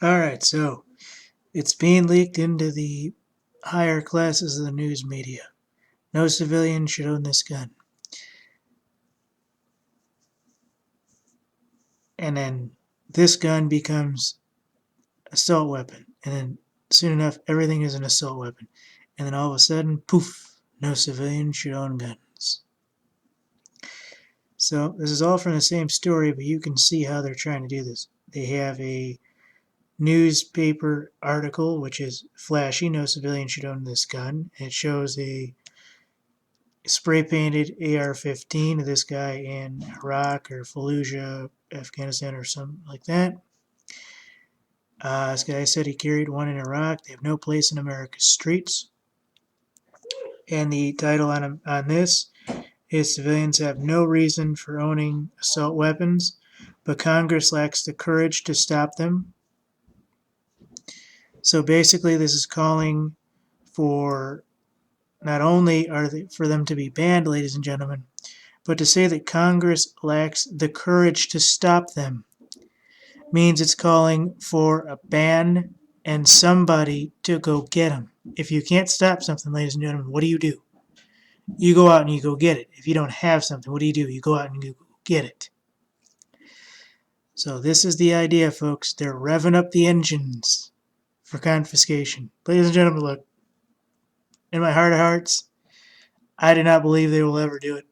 Alright, so it's being leaked into the higher classes of the news media. No civilian should own this gun. And then this gun becomes assault weapon. And then soon enough, everything is an assault weapon. And then all of a sudden, poof, no civilian should own guns. So this is all from the same story, but you can see how they're trying to do this. They have a newspaper article, which is flashy, no civilian should own this gun. It shows a spray painted AR-15 of this guy in Iraq or Fallujah, Afghanistan, or something like that. This guy said he carried one in Iraq. They have no place in America's streets. And the title on this is Civilians Have No Reason for Owning Assault Weapons, but Congress lacks the courage to stop them. So basically, this is calling for not only for them to be banned, ladies and gentlemen, but to say that Congress lacks the courage to stop them means it's calling for a ban and somebody to go get them. If you can't stop something, ladies and gentlemen, what do? You go out and you go get it. If you don't have something, what do? You go out and you go get it. So this is the idea, folks. They're revving up the engines for confiscation. Ladies and gentlemen, look, in my heart of hearts, I do not believe they will ever do it.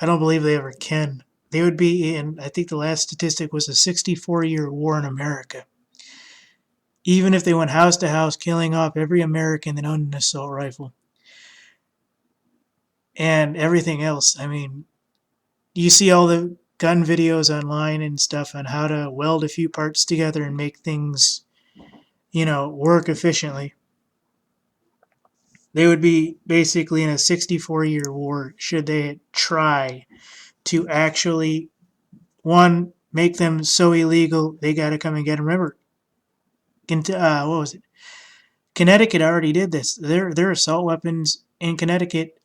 I don't believe they ever can. They would be in, I think the last statistic was a 64-year war in America. Even if they went house to house, killing off every American that owned an assault rifle. And everything else. I mean, you see all the gun videos online and stuff on how to weld a few parts together and make things, work efficiently. They would be basically in a 64-year war should they try to actually, one, make them so illegal they got to come and get them. Remember, what was it? Connecticut already did this. Their assault weapons in Connecticut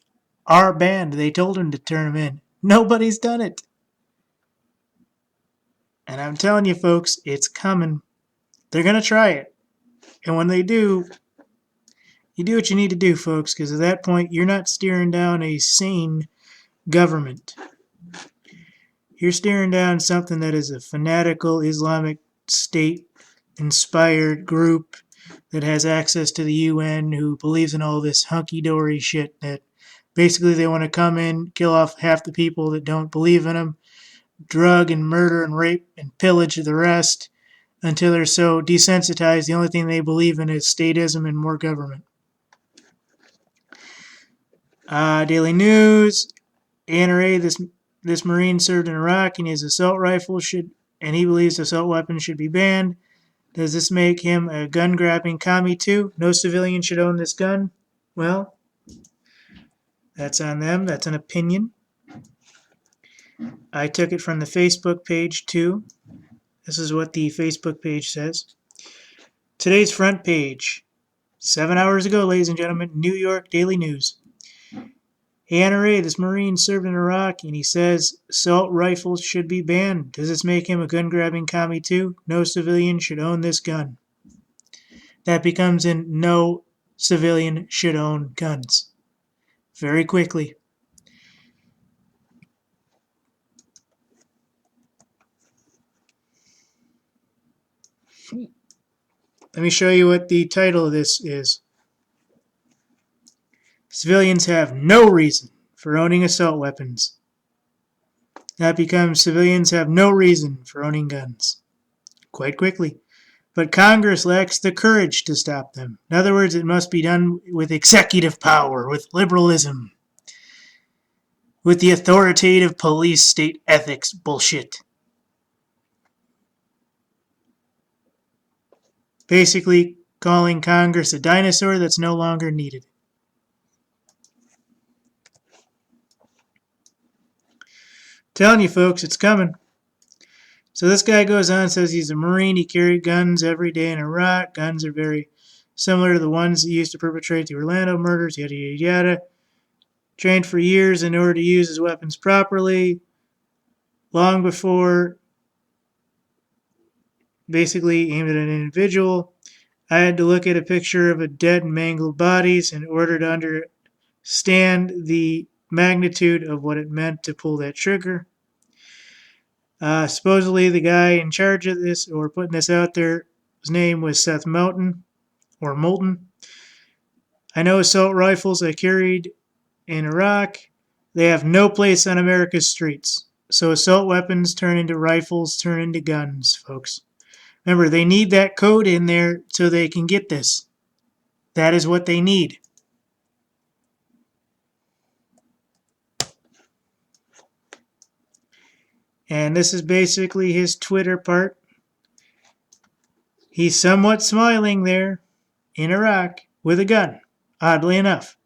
are banned. They told them to turn them in. Nobody's done it. And I'm telling you, folks, it's coming. They're going to try it. And when they do, you do what you need to do, folks, because at that point, you're not steering down a sane government. You're steering down something that is a fanatical Islamic State-inspired group that has access to the UN, who believes in all this hunky-dory shit that basically they want to come in, kill off half the people that don't believe in them, drug and murder and rape and pillage the rest until they're so desensitized the only thing they believe in is statism and more government. Daily News, ANRA, this Marine served in Iraq and his assault rifle and he believes assault weapons should be banned. Does this make him a gun-grabbing commie too? No civilian should own this gun? Well, that's on them. That's an opinion. I took it from the Facebook page too. This is what the Facebook page says. Today's front page. 7 hours ago, ladies and gentlemen, New York Daily News. ANRA, this Marine served in Iraq, and he says assault rifles should be banned. Does this make him a gun-grabbing commie too? No civilian should own this gun. That becomes in no civilian should own guns. Very quickly. Let me show you what the title of this is. Civilians have no reason for owning assault weapons. That becomes civilians have no reason for owning guns. Quite quickly. But Congress lacks the courage to stop them. In other words, it must be done with executive power, with liberalism, with the authoritative police state ethics bullshit. Basically calling Congress a dinosaur that's no longer needed. Telling you folks, it's coming. So this guy goes on and says he's a Marine. He carried guns every day in Iraq. Guns are very similar to the ones he used to perpetrate the Orlando murders, yada, yada, yada. Trained for years in order to use his weapons properly. Long before basically aimed at an individual. I had to look at a picture of a dead and mangled bodies in order to understand the magnitude of what it meant to pull that trigger. Supposedly the guy in charge of this, or putting this out there, his name was Seth Moulton, or Moulton. I know assault rifles I carried in Iraq, they have no place on America's streets. So assault weapons turn into rifles, turn into guns, folks. Remember, they need that code in there so they can get this. That is what they need. And this is basically his Twitter part. He's somewhat smiling there in Iraq with a gun, oddly enough.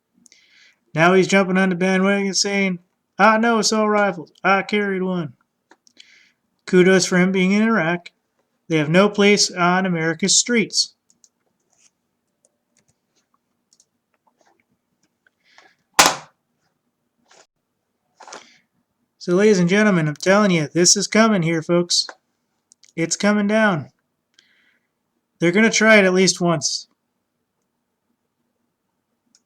Now he's jumping on the bandwagon saying, I know assault rifles. I carried one. Kudos for him being in Iraq. They have no place on America's streets. So, ladies and gentlemen, I'm telling you, this is coming here, folks. It's coming down. They're going to try it at least once.